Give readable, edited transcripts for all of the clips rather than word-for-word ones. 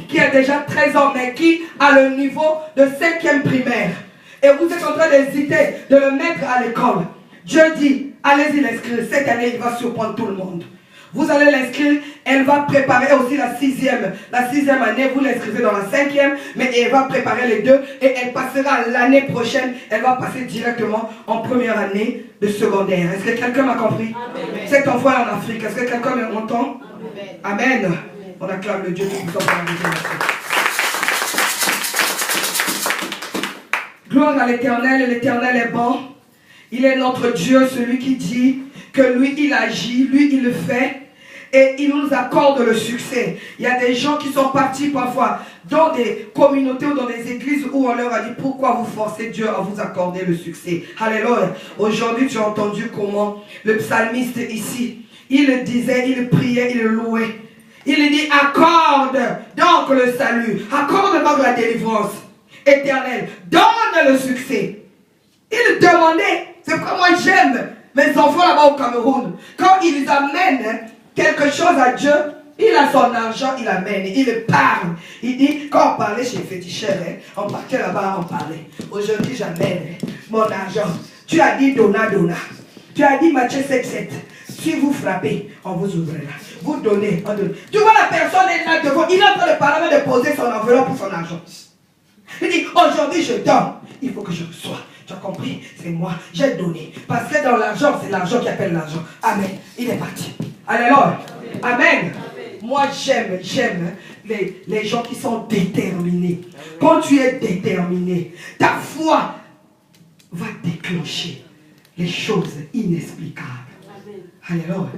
qui a déjà 13 ans, mais qui a le niveau de 5e primaire. Et vous êtes en train d'hésiter de le mettre à l'école. Dieu dit, allez-y l'inscrire. Cette année, il va surprendre tout le monde. Vous allez l'inscrire, elle va préparer aussi la 6e. La 6e année, vous l'inscrivez dans la 5e, mais elle va préparer les deux et elle passera l'année prochaine, elle va passer directement en première année de secondaire. Est-ce que quelqu'un m'a compris? Amen. Cet enfant est en Afrique, est-ce que quelqu'un m'entend? Amen. Amen. On acclame le Dieu tout-puissant pour la révélation. Gloire à l'Éternel, l'Éternel est bon. Il est notre Dieu, celui qui dit que lui, il agit, lui, il le fait. Et il nous accorde le succès. Il y a des gens qui sont partis parfois dans des communautés ou dans des églises où on leur a dit pourquoi vous forcez Dieu à vous accorder le succès. Alléluia. Aujourd'hui, tu as entendu comment le psalmiste ici, il disait, il priait, il louait. Il dit accorde donc le salut, accorde donc la délivrance éternelle, donne le succès. Il demandait, c'est pourquoi moi j'aime mes enfants là-bas au Cameroun. Quand ils amènent quelque chose à Dieu, il a son argent, il amène, il parle. Il dit, quand on parlait chez Féticheur, on partait là-bas, on parlait. Aujourd'hui, j'amène mon argent. Tu as dit donna, donna. Tu as dit Matthieu 7,7. Si vous frappez, on vous ouvrira. Vous donnez, on donne. Tu vois, la personne est là devant. Il est en train de parler, de poser son enveloppe pour son argent. Il dit, aujourd'hui, je donne. Il faut que je reçoive. Tu as compris? C'est moi. J'ai donné. Parce que dans l'argent, c'est l'argent qui appelle l'argent. Amen. Il est parti. Alléluia. Amen. Amen. Moi, j'aime les gens qui sont déterminés. Quand tu es déterminé, ta foi va déclencher les choses inexplicables. Alléluia.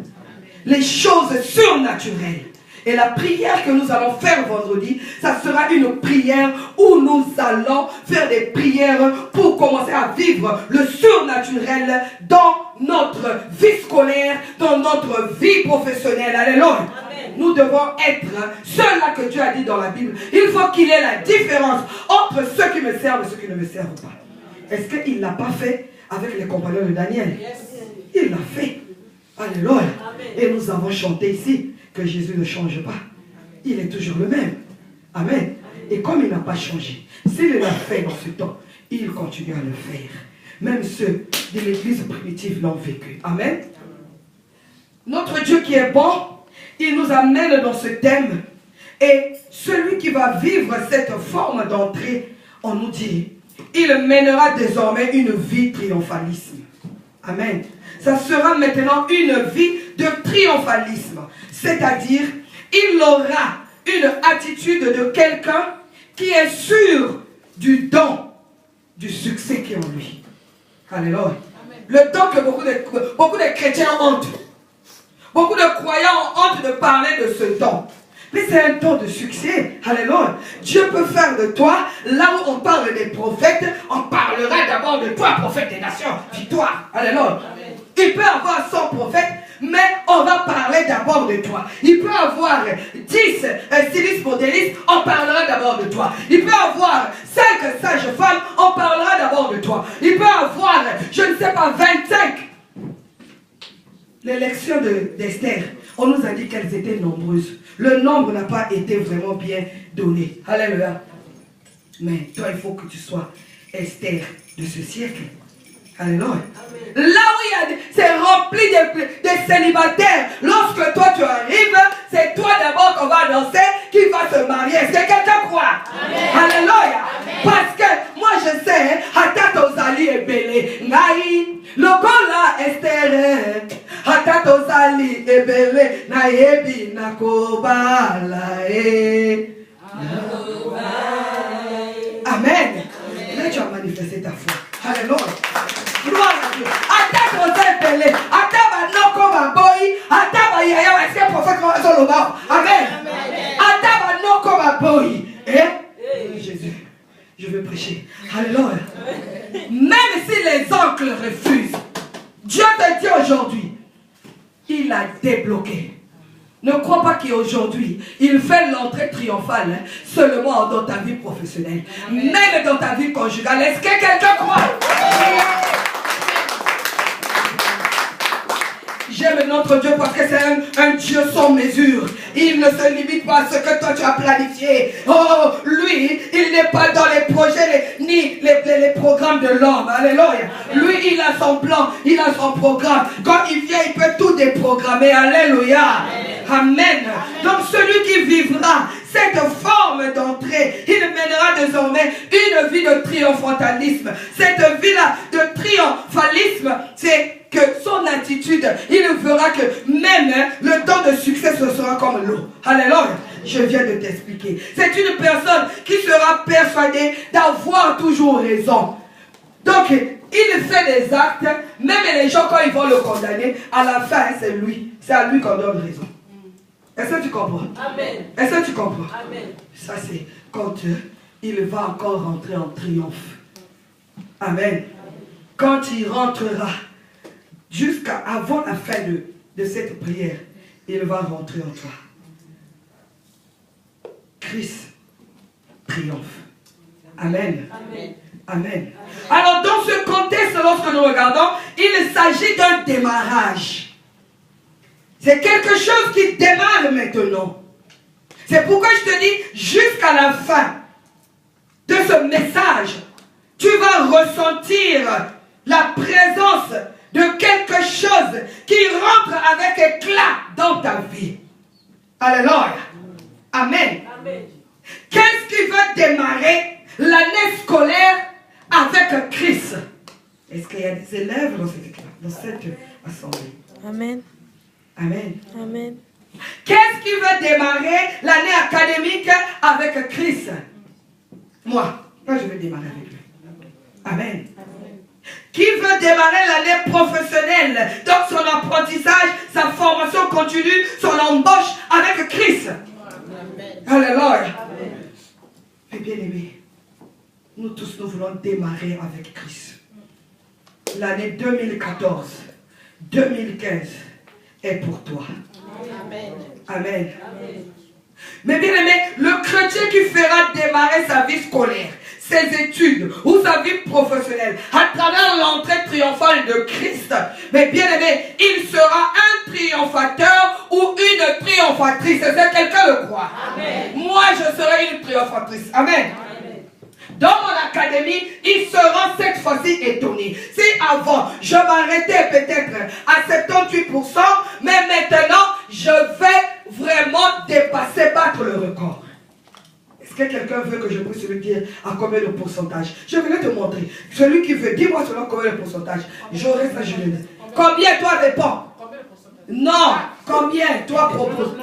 Les choses surnaturelles. Et la prière que nous allons faire vendredi, ça sera une prière où nous allons faire des prières pour commencer à vivre le surnaturel dans notre vie scolaire, dans notre vie professionnelle. Alléluia. Amen. Nous devons être ceux-là que Dieu a dit dans la Bible. Il faut qu'il y ait la différence entre ceux qui me servent et ceux qui ne me servent pas. Est-ce qu'il ne l'a pas fait avec les compagnons de Daniel? Yes. Il l'a fait. Alléluia. Amen. Et nous avons chanté ici que Jésus ne change pas. Il est toujours le même. Amen. Et comme il n'a pas changé, s'il l'a fait dans ce temps, il continue à le faire. Même ceux de l'église primitive l'ont vécu. Amen. Notre Dieu qui est bon, il nous amène dans ce thème. Et celui qui va vivre cette forme d'entrée, on nous dit, il mènera désormais une vie triomphalisme. Amen. Ça sera maintenant une vie de triomphalisme. C'est-à-dire, il aura une attitude de quelqu'un qui est sûr du don, du succès qui est en lui. Alléluia. Le don que beaucoup de chrétiens ont honte. Beaucoup de croyants ont honte de parler de ce don. Mais c'est un don de succès. Alléluia. Dieu peut faire de toi, là où on parle des prophètes, on parlera d'abord de toi, prophète des nations. Victoire. Alléluia. Il peut avoir 100 prophètes, mais on va parler d'abord de toi. Il peut avoir 10 stylistes modélistes, on parlera d'abord de toi. Il peut avoir 5 sages femmes, on parlera d'abord de toi. Il peut avoir, je ne sais pas, 25. L'élection d'Esther, on nous a dit qu'elles étaient nombreuses. Le nombre n'a pas été vraiment bien donné. Alléluia. Mais toi, il faut que tu sois Esther de ce siècle. Alléluia. Là où c'est rempli de célibataires, lorsque toi tu arrives, c'est toi d'abord qu'on va danser, qui va se marier. Est-ce que quelqu'un croit? Amen. Alléluia. Amen. Parce que moi je sais, Hatatozali est belé. Naï, le gola Esther. Hatatozali est belé. Naïebi nakobala e. Amen. Là tu as manifesté ta foi. Alléluia. Gloire à Dieu. Attaque aux impélés. Attaque noko baboy. Attaque yaya. Est-ce que prophète va sur le bas? Amen. Attaque noko baboy. Eh? Jésus, je veux prêcher. Alléluia. Même si les oncles refusent, Dieu te dit aujourd'hui, il a débloqué. Ne crois pas qu'aujourd'hui, il fait l'entrée triomphale seulement dans ta vie professionnelle. Même dans ta vie conjugale. Est-ce que quelqu'un croit? J'aime notre Dieu parce que c'est un Dieu sans mesure. Il ne se limite pas à ce que toi tu as planifié. Oh, lui, il n'est pas dans les projets ni les programmes de l'homme. Alléluia. Lui, il a son plan, il a son programme. Quand il vient, il peut tout déprogrammer. Alléluia. Amen. Donc celui qui vivra cette forme d'entrée, il mènera désormais une vie de triomphalisme. Cette vie-là de triomphalisme, c'est que son attitude, il verra que même le temps de succès, ce sera comme l'eau. Alléluia. Je viens de t'expliquer. C'est une personne qui sera persuadée d'avoir toujours raison. Donc, il fait des actes, même les gens, quand ils vont le condamner, à la fin, c'est lui. C'est à lui qu'on donne raison. Est-ce que tu comprends? Amen. Est-ce que tu comprends? Amen. Ça, c'est quand il va encore rentrer en triomphe. Amen. Quand il rentrera, jusqu'à avant la fin de cette prière, il va rentrer en toi. Christ triomphe. Amen. Amen. Amen. Alors, dans ce contexte, lorsque nous regardons, il s'agit d'un démarrage. C'est quelque chose qui démarre maintenant. C'est pourquoi je te dis, jusqu'à la fin de ce message, tu vas ressentir la présence de quelque chose qui rentre avec éclat dans ta vie. Alléluia. Amen. Amen. Qu'est-ce qui va démarrer l'année scolaire avec Christ? Est-ce qu'il y a des élèves dans cette assemblée? Amen. Amen. Amen. Qu'est-ce qui va démarrer l'année académique avec Christ? Moi je vais démarrer avec lui. Amen. Amen. Qui veut démarrer l'année professionnelle, donc son apprentissage, sa formation continue, son embauche avec Christ? Amen. Alléluia. Et bien aimé, nous tous nous voulons démarrer avec Christ. L'année 2014, 2015 est pour toi. Amen. Amen. Amen. Mais bien aimé, le chrétien qui fera démarrer sa vie scolaire, ses études ou sa vie professionnelle à travers l'entrée triomphale de Christ, mais bien aimé, il sera un triomphateur ou une triomphatrice. Est-ce que quelqu'un le croit? Amen. Moi, je serai une triomphatrice. Amen. Amen. Dans mon académie, ils seront cette fois-ci étonnés. Si avant, je m'arrêtais peut-être à 78%, mais maintenant, je vais vraiment dépasser, battre le record. Est-ce que quelqu'un veut que je puisse lui dire à combien de pourcentage? Je vais te montrer. Celui qui veut, dis-moi selon combien de pourcentage. J'aurai ça, je le dis. Combien toi réponds? Non. Combien toi proposes?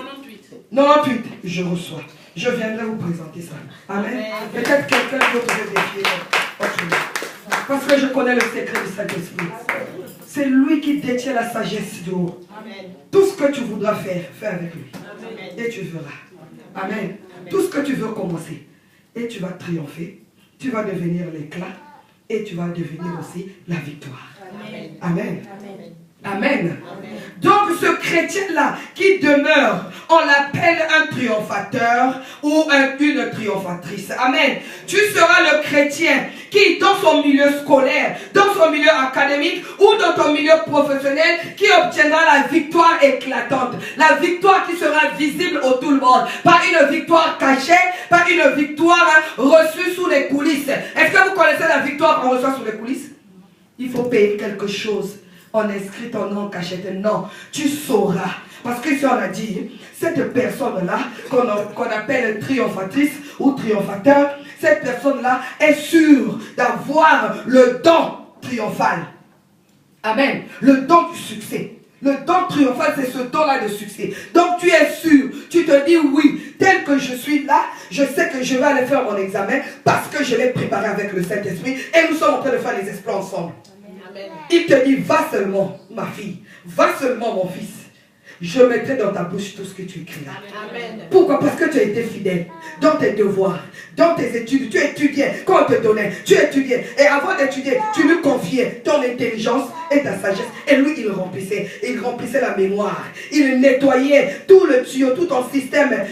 98. Je reçois. Je viendrai vous présenter ça. Amen. Peut-être quelqu'un d'autre veut défier autre chose. Parce que je connais le secret du Saint-Esprit. C'est lui qui détient la sagesse du haut. Tout ce que tu voudras faire, fais avec lui. Amen. Et tu verras. Amen. Amen. Tout ce que tu veux commencer. Et tu vas triompher. Tu vas devenir l'éclat. Et tu vas devenir aussi la victoire. Amen. Amen. Amen. Amen. Amen. Donc ce chrétien-là qui demeure, on l'appelle un triomphateur ou une triomphatrice. Amen. Tu seras le chrétien qui, dans son milieu scolaire, dans son milieu académique ou dans ton milieu professionnel, qui obtiendra la victoire éclatante. La victoire qui sera visible au tout le monde. Pas une victoire cachée, pas une victoire reçue sous les coulisses. Est-ce que vous connaissez la victoire qu'on reçoit sous les coulisses? Il faut payer quelque chose. On inscrit ton nom en cachette. Non, tu sauras. Parce que si on a dit, cette personne-là, qu'on appelle triomphatrice ou triomphateur, cette personne-là est sûre d'avoir le don triomphal. Amen. Le don du succès. Le don triomphal, c'est ce don-là de succès. Donc tu es sûr, tu te dis oui, tel que je suis là, je sais que je vais aller faire mon examen parce que je l'ai préparé avec le Saint-Esprit et nous sommes en train de faire les exploits ensemble. Il te dit, va seulement, ma fille, va seulement, mon fils. Je mettrai dans ta bouche tout ce que tu écriras. Amen. Pourquoi? Parce que tu as été fidèle dans tes devoirs, dans tes études. Tu étudiais, quand on te donnait, tu étudiais. Et avant d'étudier, tu lui confiais ton intelligence et ta sagesse. Et lui, il remplissait la mémoire. Il nettoyait tout le tuyau, tout ton système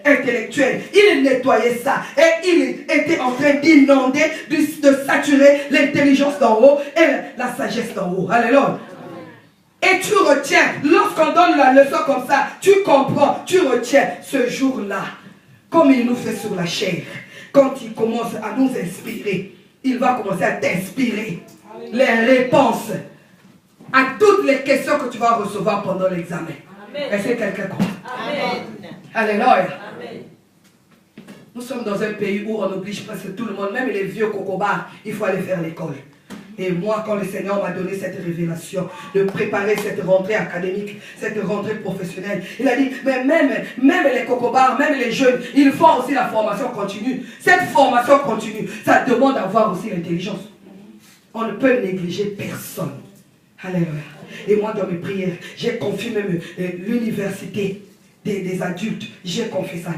intellectuel. Il nettoyait ça. Et il était en train d'inonder, de saturer l'intelligence d'en haut et la sagesse d'en haut. Alléluia. Et tu retiens, lorsqu'on donne la leçon comme ça, tu comprends, tu retiens ce jour-là, comme il nous fait sur la chair. Quand il commence à nous inspirer, il va commencer à t'inspirer les réponses à toutes les questions que tu vas recevoir pendant l'examen. Est-ce que quelqu'un comprend? Amen. Alléluia. Amen. Nous sommes dans un pays où on oblige presque tout le monde, même les vieux cocobars, il faut aller faire l'école. Et moi, quand le Seigneur m'a donné cette révélation de préparer cette rentrée académique, cette rentrée professionnelle, il a dit, mais même les cocobars, même les jeunes, ils font aussi la formation continue. Cette formation continue, ça demande d'avoir aussi l'intelligence. On ne peut négliger personne. Alléluia. Et moi, dans mes prières, j'ai confié même l'université des adultes. J'ai confié ça.